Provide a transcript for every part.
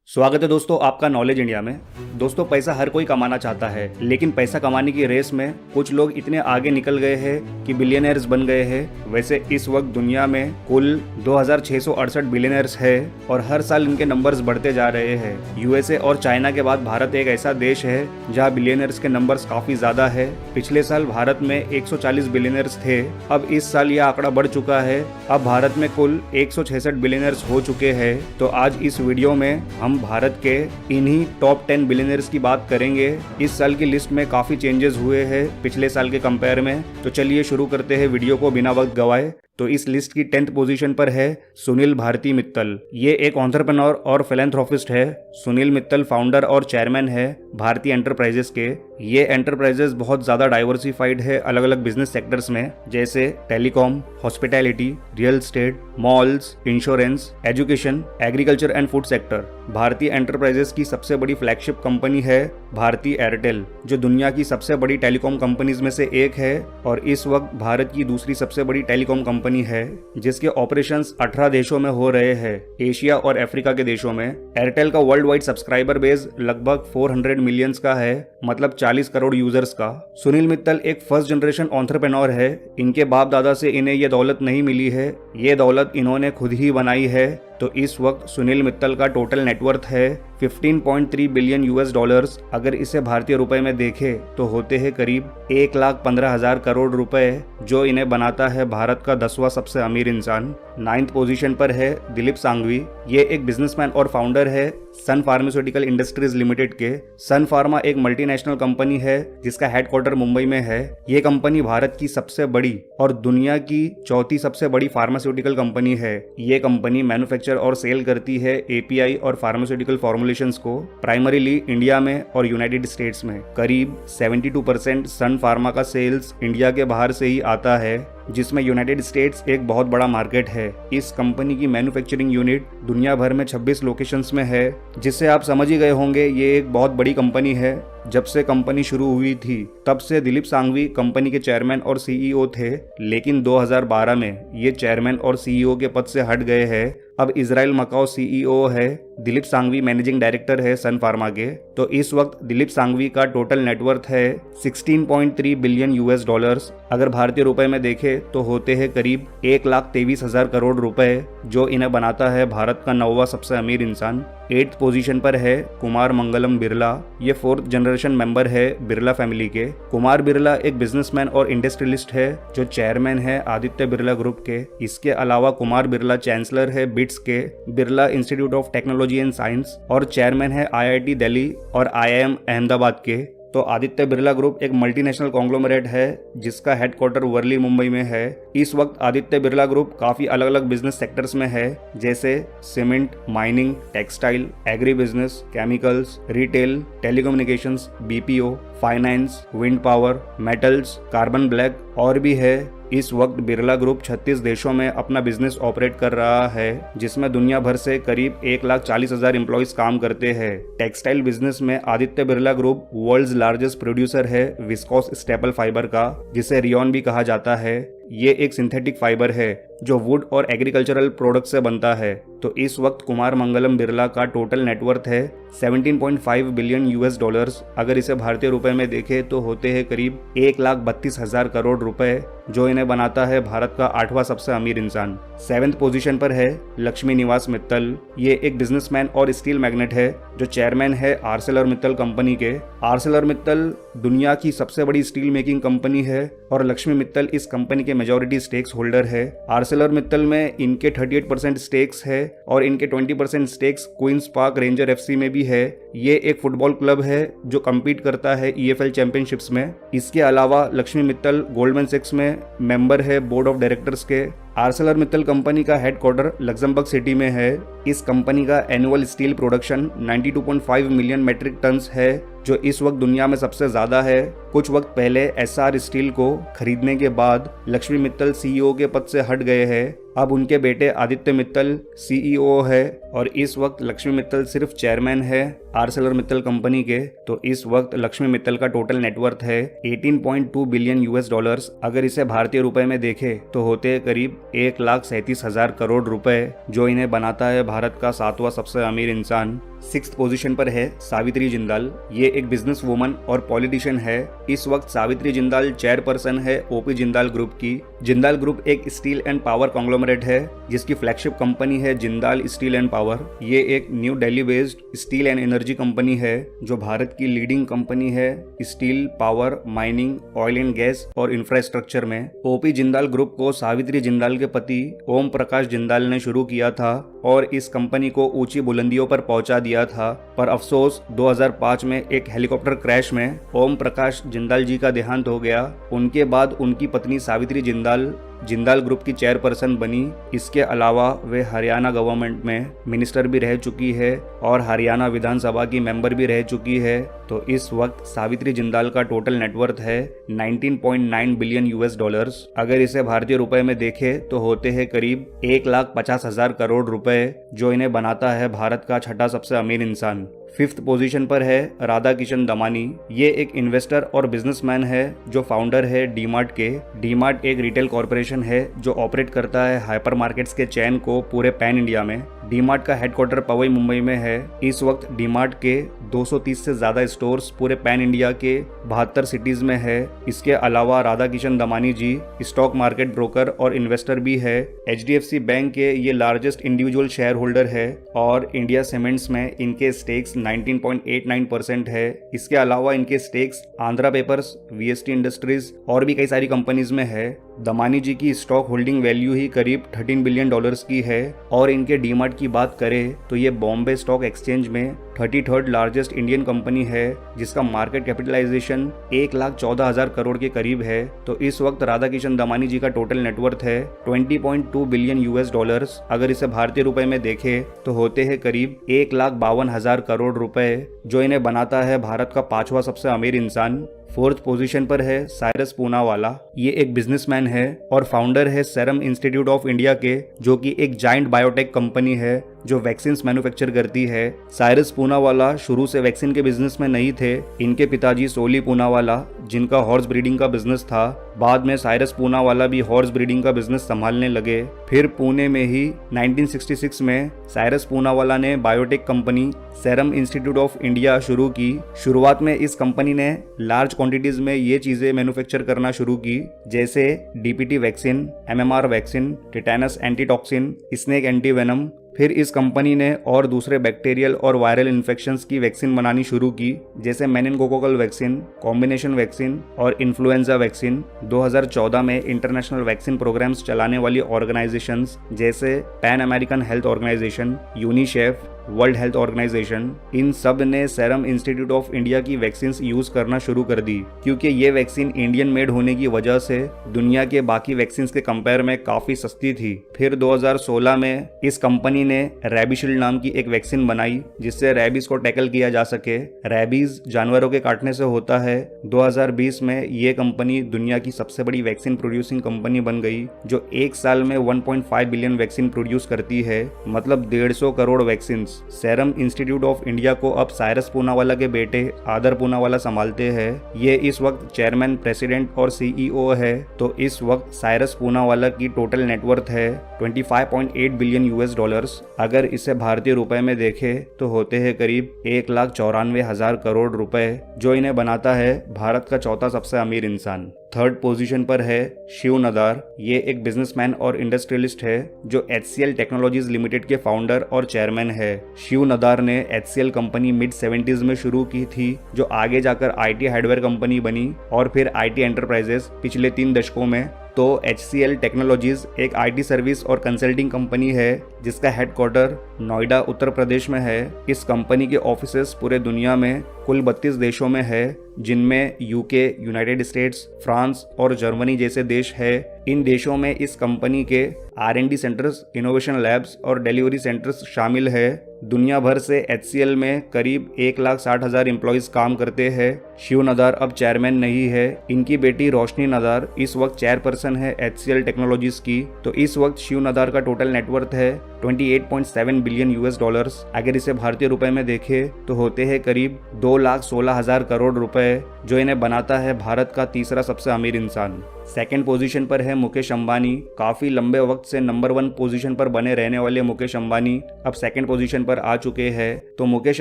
स्वागत है दोस्तों आपका नॉलेज इंडिया में। दोस्तों पैसा हर कोई कमाना चाहता है, लेकिन पैसा कमाने की रेस में कुछ लोग इतने आगे निकल गए हैं कि बिलियनर्स बन गए हैं। वैसे इस वक्त दुनिया में कुल 2668 बिलियनर्स है और हर साल इनके नंबर्स बढ़ते जा रहे हैं। यूएसए और चाइना के बाद भारत एक ऐसा देश है जहाँ बिलियनर्स के नंबर्स काफी ज्यादा है। पिछले साल भारत में 140 बिलियनर्स थे, अब इस साल यह आंकड़ा बढ़ चुका है। अब भारत में कुल 166 बिलियनर्स हो चुके हैं। तो आज इस वीडियो में हम भारत के इन्हीं टॉप 10 बिलियनर्स की बात करेंगे। इस साल की लिस्ट में काफी चेंजेस हुए हैं पिछले साल के कंपेयर में। तो चलिए शुरू करते हैं वीडियो को बिना वक्त गवाए। तो इस लिस्ट की 10th पोजीशन पर है सुनील भारती मित्तल। ये एक एंटरप्रेन्योर और फिलैंथ्रोपिस्ट है। सुनील मित्तल फाउंडर और चेयरमैन है भारतीय एंटरप्राइजेस के। ये एंटरप्राइजेस बहुत ज्यादा डाइवर्सिफाइड है अलग अलग बिजनेस सेक्टर्स में, जैसे telecom, hospitality, real estate, malls, insurance, education, agriculture and food sector. भारतीय एंटरप्राइजेस की सबसे बड़ी फ्लैगशिप कंपनी है भारती एयरटेल, जो दुनिया की सबसे बड़ी टेलीकॉम कंपनीज में से एक है और इस वक्त भारत की दूसरी सबसे बड़ी टेलीकॉम कंपनी है, जिसके ऑपरेशंस 18 देशों में हो रहे हैं, एशिया और अफ्रीका के देशों में। एयरटेल का वर्ल्ड वाइड सब्सक्राइबर बेस लगभग 400 मिलियंस का है, मतलब 40 करोड़ यूजर्स का। सुनील मित्तल एक फर्स्ट जनरेशन एंटरप्रेन्योर है। इनके बाप दादा से इन्हें ये दौलत नहीं मिली है, ये दौलत इन्होंने खुद ही बनाई है। तो इस वक्त सुनील मित्तल का टोटल नेटवर्थ है 15.3 बिलियन यूएस डॉलर्स। अगर इसे भारतीय रुपए में देखें तो होते हैं करीब 1,15,000 करोड़ रुपए, जो इन्हें बनाता है भारत का 10वां सबसे अमीर इंसान। 9th पोजीशन पर है दिलीप सांघवी। ये एक बिजनेसमैन और फाउंडर है सन फार्मास्यूटिकल इंडस्ट्रीज लिमिटेड के। सन फार्मा एक मल्टीनेशनल कंपनी है जिसका हेडक्वार्टर मुंबई में है। ये कंपनी भारत की सबसे बड़ी और दुनिया की चौथी सबसे बड़ी फार्मास्यूटिकल कंपनी है। ये कंपनी मैन्युफैक्चर और सेल करती है एपीआई और फार्मास्यूटिकल फॉर्मुलेशंस को, प्राइमरीली इंडिया में और यूनाइटेड स्टेट्स में। करीब 72% सन फार्मा का सेल्स इंडिया के बाहर से ही आता है, जिसमें यूनाइटेड स्टेट्स एक बहुत बड़ा मार्केट है। इस कंपनी की मैन्युफैक्चरिंग यूनिट दुनिया भर में 26 लोकेशंस में है, जिससे आप समझ ही गए होंगे ये एक बहुत बड़ी कंपनी है। जब से कंपनी शुरू हुई थी तब से दिलीप सांघवी कंपनी के चेयरमैन और सीईओ थे, लेकिन 2012 में ये चेयरमैन और सीईओ के पद से हट गए हैं। अब इजराइल मकाओ सीईओ है। दिलीप सांघवी मैनेजिंग डायरेक्टर है सन फार्मा के। तो इस वक्त दिलीप सांघवी का टोटल नेटवर्थ है 16.3 बिलियन यूएस डॉलर्स। अगर भारतीय रुपए में देखें तो होते हैं करीब 1,23,000 करोड़ रुपए, जो इन्हें बनाता है भारत का 9वां सबसे अमीर इंसान। 8th पोजीशन पर है कुमार मंगलम बिरला। ये 4th जनरेशन मेंबर है बिरला फैमिली के। कुमार बिरला एक बिजनेसमैन और इंडस्ट्रियलिस्ट है, जो चेयरमैन है आदित्य बिरला ग्रुप के। इसके अलावा कुमार बिरला चांसलर है बिट्स के, Birla institute of technology and science, और चेयरमैन है आईआईटी दिल्ली और आईआईएम अहमदाबाद के। तो आदित्य बिरला ग्रुप एक मल्टीनेशनल कॉन्ग्लोमरेट है जिसका हेडक्वार्टर वर्ली मुंबई में है। इस वक्त आदित्य बिरला ग्रुप काफी अलग अलग बिजनेस सेक्टर्स में है, जैसे cement, mining, textile, agri business, chemicals, retail, telecommunications, BPO, finance, wind power, metals, carbon black और भी है। इस वक्त बिरला ग्रुप 36 देशों में अपना बिजनेस ऑपरेट कर रहा है, जिसमें दुनिया भर से करीब 1,40,000 एम्प्लॉइज काम करते हैं। टेक्सटाइल बिजनेस में Aditya Birla group world's largest producer है विस्कोस स्टेपल फाइबर का, जिसे रियॉन भी कहा जाता है। ये एक सिंथेटिक फाइबर है जो वुड और एग्रीकल्चरल प्रोडक्ट से बनता है। तो इस वक्त कुमार मंगलम बिरला का टोटल नेटवर्थ है 17.5 बिलियन यूएस डॉलर्स। अगर इसे भारतीय रुपए में देखें तो होते हैं करीब 1,32,000 करोड़ रुपए, जो इन्हें बनाता है भारत का 8वां सबसे अमीर इंसान। 7th पोजीशन पर है लक्ष्मी निवास मित्तल। ये एक बिजनेसमैन और स्टील मैग्नेट है, जो चेयरमैन है आर्सेलर मित्तल कंपनी के। आर्सेलर मित्तल दुनिया की सबसे बड़ी स्टील मेकिंग कंपनी है और लक्ष्मी मित्तल इस कंपनी के मेजॉरिटी स्टेक्स होल्डर है। आर्सेलर मित्तल में इनके 38% स्टेक्स है और इनके 20% stakes Queens Park Ranger FC में भी है। ये एक फुटबॉल क्लब है जो कम्पीट करता है ईएफएल चैंपियनशिप्स में। इसके अलावा लक्ष्मी मित्तल गोल्डमैन सैक्स में मेंबर है बोर्ड ऑफ डायरेक्टर्स के। आर्सेलर मित्तल कंपनी का हेडक्वार्टर लग्जमबर्ग सिटी में है। इस कंपनी का annual steel production 92.5 million metric tons है, जो इस वक्त दुनिया में सबसे ज्यादा है। कुछ वक्त पहले एसआर स्टील को खरीदने के बाद लक्ष्मी मित्तल सीईओ के पद से हट गए हैं। अब उनके बेटे आदित्य मित्तल सीईओ है और इस वक्त लक्ष्मी मित्तल सिर्फ चेयरमैन है आर्सेलर मित्तल कंपनी के। तो इस वक्त लक्ष्मी मित्तल का टोटल नेटवर्थ है 18.2 बिलियन यूएस डॉलर्स। अगर इसे भारतीय रुपए में देखें तो होते करीब 1,37,000 करोड़ रुपए, जो इन्हें बनाता है भारत का 7वां सबसे अमीर इंसान। सिक्स्थ पोजीशन पर है सावित्री जिंदाल। ये एक बिजनेस वुमन और पॉलिटिशियन है। इस वक्त सावित्री जिंदाल चेयरपर्सन है ओपी जिंदाल ग्रुप की। जिंदाल ग्रुप एक स्टील एंड पावर कॉन्ग्लोमरेट है जिसकी फ्लैगशिप कंपनी है जिंदाल स्टील एंड पावर। ये एक new Delhi based steel and energy company है जो भारत की लीडिंग कंपनी है steel, power, mining, oil and gas और इंफ्रास्ट्रक्चर में। ओपी जिंदाल ग्रुप को सावित्री जिंदाल के पति ओम प्रकाश जिंदाल ने शुरू किया था और इस कंपनी को ऊंची बुलंदियों पर पहुंचा दिया था। पर अफसोस 2005 में एक हेलीकॉप्टर क्रैश में ओम प्रकाश जिंदाल जी का देहांत हो गया। उनके बाद उनकी पत्नी सावित्री जिंदाल ग्रुप की चेयरपर्सन बनी। इसके अलावा वे हरियाणा गवर्नमेंट में मिनिस्टर भी रह चुकी है और हरियाणा विधानसभा की मेंबर भी रह चुकी है। तो इस वक्त सावित्री जिंदाल का टोटल नेटवर्थ है 19.9 बिलियन यूएस डॉलर्स। अगर इसे भारतीय रुपए में देखें तो होते हैं करीब 1,50,000 करोड़ रुपए, जो इन्हें बनाता है भारत का छठा सबसे अमीर इंसान। फिफ्थ पोजीशन पर है राधा किशन दमानी। ये एक इन्वेस्टर और बिजनेसमैन है जो फाउंडर है डीमार्ट के। डीमार्ट एक रिटेल कॉर्पोरेशन है जो ऑपरेट करता है हाइपर मार्केट्स के चेन को पूरे पैन इंडिया में। डीमार्ट का हेडक्वार्टर पवई मुंबई में है। इस वक्त डीमार्ट के 230 से ज्यादा स्टोर्स पूरे पैन इंडिया के 72 सिटीज में है। इसके अलावा राधा किशन दमानी जी स्टॉक मार्केट ब्रोकर और इन्वेस्टर भी है। HDFC बैंक के ये लार्जेस्ट इंडिविजुअल शेयर होल्डर है और इंडिया सीमेंट्स में इनके स्टेक्स 19.89% है। इसके अलावा इनके stakes Andhra papers, VST industries और भी कई सारी कंपनीज में है। दमानी जी की स्टॉक होल्डिंग वैल्यू ही करीब $13 बिलियन की है और इनके डीमार्ट की बात करें तो ये बॉम्बे स्टॉक एक्सचेंज में 33rd लार्जेस्ट इंडियन कंपनी है जिसका मार्केट कैपिटलाइजेशन 1,14,000 करोड़ के करीब है। तो इस वक्त राधा किशन दमानी जी का टोटल नेटवर्थ है 20.2 बिलियन यूएस डॉलर्स। अगर इसे भारतीय रुपए में देखें तो होते हैं करीब 1,52,000 करोड़ रुपए, जो इन्हें बनाता है भारत का 5वां सबसे अमीर इंसान। फोर्थ पोजीशन पर है साइरस पूनावाला। ये एक बिजनेसमैन है और फाउंडर है सेरम इंस्टीट्यूट ऑफ इंडिया के, जो कि एक जायंट बायोटेक कंपनी है जो वैक्सीन मैन्युफैक्चर करती है। साइरस पूनावाला शुरू से वैक्सीन के बिजनेस में नहीं थे। इनके पिताजी सोली पूनावाला, जिनका हॉर्स ब्रीडिंग का बिजनेस था, बाद में साइरस पूनावाला भी हॉर्स ब्रीडिंग का बिजनेस संभालने लगे। फिर पुणे में ही 1966 में साइरस पूनावाला ने biotech company serum Institute of India शुरू की। शुरुआत में इस कंपनी ने लार्ज क्वांटिटीज में ये चीजें मैन्युफैक्चर करना शुरू की, जैसे DPT vaccine, MMR vaccine, tetanus antitoxin, snake antivenom. फिर इस कंपनी ने और दूसरे बैक्टीरियल और वायरल इन्फेक्शंस की वैक्सीन बनानी शुरू की, जैसे मेनिनगोकोकल वैक्सीन, कॉम्बिनेशन वैक्सीन और इन्फ्लुएंजा वैक्सीन। 2014 में इंटरनेशनल वैक्सीन प्रोग्राम्स चलाने वाली ऑर्गेनाइजेशंस जैसे Pan American Health Organization, UNICEF, World Health Organization, इन सब ने सेरम इंस्टीट्यूट ऑफ इंडिया की वैक्सीन यूज करना शुरू कर दी, क्योंकि ये वैक्सीन इंडियन मेड होने की वजह से दुनिया के बाकी वैक्सीन के कंपेयर में काफी सस्ती थी। फिर 2016 में इस कंपनी ने रैबिशील्ड नाम की एक वैक्सीन बनाई जिससे रैबीज को टैकल किया जा सके। रैबीज जानवरों के काटने से होता है। 2020 में ये कंपनी दुनिया की सबसे बड़ी वैक्सीन प्रोड्यूसिंग कंपनी बन गई, जो एक साल में 1.5 बिलियन वैक्सीन प्रोड्यूस करती है, मतलब 150 crore vaccine. Serum Institute of India को अब साइरस पूनावाला के बेटे आदर पूनावाला संभालते हैं। ये इस वक्त चेयरमैन, प्रेसिडेंट और CEO है। तो इस वक्त साइरस पूनावाला की टोटल नेटवर्थ है 25.8 बिलियन यूएस डॉलर्स। अगर इसे भारतीय रुपए में देखें तो होते हैं करीब 1,94,000 करोड़ रुपए, जो इन्हें बनाता है भारत का चौथा सबसे अमीर इंसान। थर्ड पोजीशन पर है शिव नदार। ये एक बिजनेसमैन और इंडस्ट्रियलिस्ट है जो HCL टेक्नोलॉजीज लिमिटेड के फाउंडर और चेयरमैन है। शिव नदार ने HCL कंपनी मिड 70s में शुरू की थी, जो आगे जाकर IT हार्डवेयर कंपनी बनी और फिर IT एंटरप्राइजेस पिछले 3 दशकों में। तो HCL टेक्नोलॉजीज एक IT सर्विस और कंसल्टिंग कंपनी है जिसका हेडक्वार्टर नोएडा, उत्तर प्रदेश में है। इस कंपनी के ऑफिसेस पूरे दुनिया में कुल 32 देशों में है, जिनमें UK, यूनाइटेड स्टेट्स, फ्रांस और जर्मनी जैसे देश है। इन देशों में इस कंपनी के R&D सेंटर्स, इनोवेशन लैब्स और डिलीवरी सेंटर्स शामिल है। दुनिया भर से HCL में करीब 1,60,000 एम्प्लॉइज काम करते हैं। शिव नदार अब चेयरमैन नहीं है। इनकी बेटी रोशनी नदार इस वक्त चेयरपर्सन है HCL टेक्नोलॉजीज की। तो इस वक्त शिव नदार का टोटल नेटवर्थ है 28.7 बिलियन यूएस डॉलर्स। अगर इसे भारतीय रुपए में देखें तो होते हैं करीब 2,16,000 करोड़ रुपए, जो इन्हें बनाता है भारत का तीसरा सबसे अमीर इंसान। सेकंड पोजीशन पर है मुकेश अंबानी। काफी लंबे वक्त से नंबर 1 पोजीशन पर बने रहने वाले मुकेश अंबानी अब सेकंड पोजीशन पर आ चुके हैं। तो मुकेश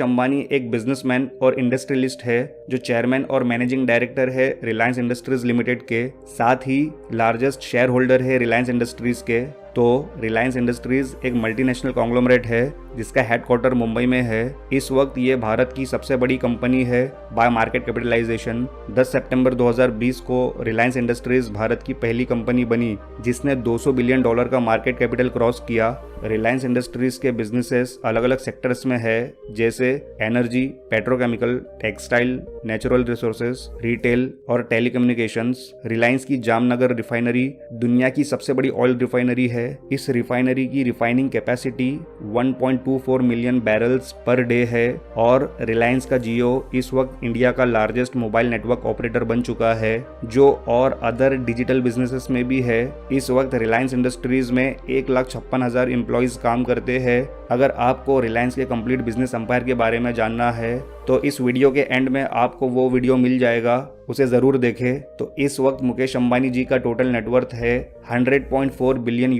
अंबानी एक बिजनेसमैन और इंडस्ट्रियलिस्ट है जो चेयरमैन और मैनेजिंग डायरेक्टर है रिलायंस इंडस्ट्रीज लिमिटेड के, साथ ही लार्जेस्ट शेयर होल्डर है रिलायंस इंडस्ट्रीज के। तो रिलायंस इंडस्ट्रीज एक मल्टीनेशनल कॉन्ग्लोमरेट है जिसका हेडक्वार्टर मुंबई में है। इस वक्त ये भारत की सबसे बड़ी कंपनी है बाय मार्केट कैपिटलाइजेशन। 10 सितंबर 2020 को रिलायंस इंडस्ट्रीज भारत की पहली कंपनी बनी जिसने $200 बिलियन का मार्केट कैपिटल क्रॉस किया। रिलायंस इंडस्ट्रीज के बिजनेसेस अलग अलग सेक्टर्स में है जैसे energy, petrochemical, textile, natural resources, retail और टेलीकम्युनिकेशंस। रिलायंस की जामनगर रिफाइनरी दुनिया की सबसे बड़ी ऑयल रिफाइनरी है। इस रिफाइनरी की refining capacity 1.24 million barrels per day है और रिलायंस का जियो इस वक्त इंडिया का लार्जेस्ट मोबाइल नेटवर्क ऑपरेटर बन चुका है जो और अदर डिजिटल बिजनेसेस में भी है। इस वक्त रिलायंस इंडस्ट्रीज में 1,56,000 एम्प्लॉइज काम करते हैं। अगर आपको रिलायंस के कंप्लीट बिजनेस एम्पायर के बारे में जानना है तो इस वीडियो के एंड में आपको वो वीडियो मिल जाएगा, उसे जरूर देखें। तो इस वक्त मुकेश अंबानी जी का टोटल नेटवर्थ है $100.4 बिलियन।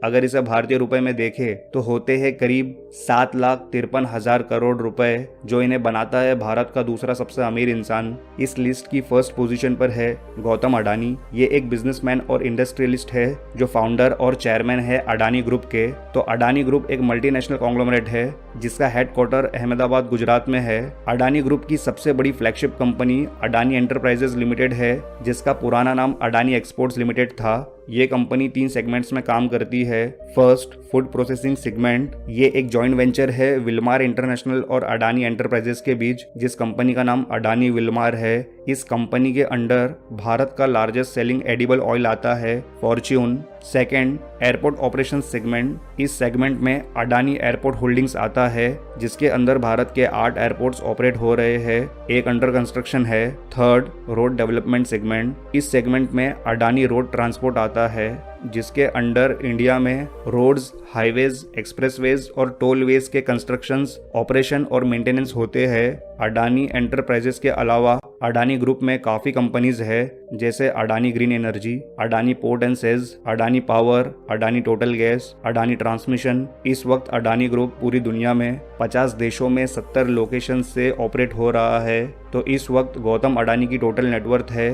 अगर इसे भारतीय रुपए में देखें तो होते हैं करीब 7,53,000 करोड़ रुपए, जो इन्हें बनाता है भारत का दूसरा सबसे अमीर इंसान। इस लिस्ट की फर्स्ट पोजीशन पर है गौतम अडानी। ये एक बिजनेसमैन और इंडस्ट्रियलिस्ट है जो फाउंडर और चेयरमैन है अडानी ग्रुप के। तो अडानी ग्रुप एक मल्टीनेशनल कॉन्ग्लोमरेट है जिसका हेडक्वार्टर अहमदाबाद गुजरात में है। अडानी ग्रुप की सबसे बड़ी flagship company Adani enterprises limited है जिसका पुराना नाम अडानी एक्सपोर्ट्स लिमिटेड था। ये कंपनी 3 सेगमेंट्स में काम करती है। First, food processing segment. ये एक जॉइंट वेंचर है विल्मार इंटरनेशनल और अडानी एंटरप्राइजेज के बीच जिस कंपनी का नाम अडानी विल्मार है। इस कंपनी के अंडर भारत का लार्जेस्ट सेलिंग एडिबल ऑयल आता है Fortune. Second, airport operation segment. इस सेगमेंट में अडानी एयरपोर्ट होल्डिंग्स आता है जिसके अंदर भारत के 8 एयरपोर्ट्स ऑपरेट हो रहे हैं, एक अंडर कंस्ट्रक्शन है। Third, road development segment. इस सेगमेंट में अडानी रोड ट्रांसपोर्ट आता है जिसके अंडर इंडिया में रोड्स, हाईवेज, एक्सप्रेसवेज और टोलवेज के कंस्ट्रक्शंस, ऑपरेशन और मेंटेनेंस होते हैं। अडानी एंटरप्राइजेस के अलावा अडानी ग्रुप में काफ़ी कंपनीज है जैसे Adani green energy, Adani port and says, Adani power, Adani total gas, Adani transmission. इस वक्त अडानी ग्रुप पूरी दुनिया में 50 देशों में 70 लोकेशन से ऑपरेट हो रहा है। तो इस वक्त गौतम अडानी की टोटल नेटवर्थ है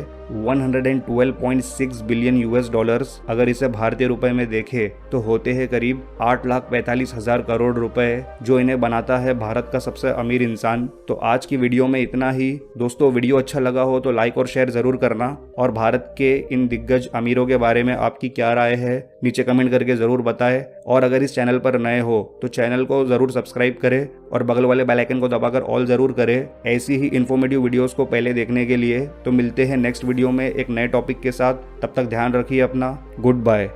$112.6 बिलियन। अगर इसे भारतीय रुपए में देखें तो होते हैं करीब 8,45,000 करोड़ रुपए, जो इन्हें बनाता है भारत का सबसे अमीर इंसान। तो आज की वीडियो में इतना ही। दोस्तों, वीडियो अच्छा लगा हो तो लाइक और शेयर जरूर करना और भारत के इन दिग्गज अमीरों के बारे में आपकी क्या राय है नीचे कमेंट करके जरूर बताएं। और अगर इस चैनल पर नए हो तो चैनल को जरूर सब्सक्राइब करें और बगल वाले बेल आइकन को दबाकर ऑल जरूर करें ऐसी ही इन्फॉर्मेटिव वीडियोस को पहले देखने के लिए। तो मिलते हैं नेक्स्ट वीडियो में एक नए टॉपिक के साथ। तब तक ध्यान रखिए अपना। Good bye.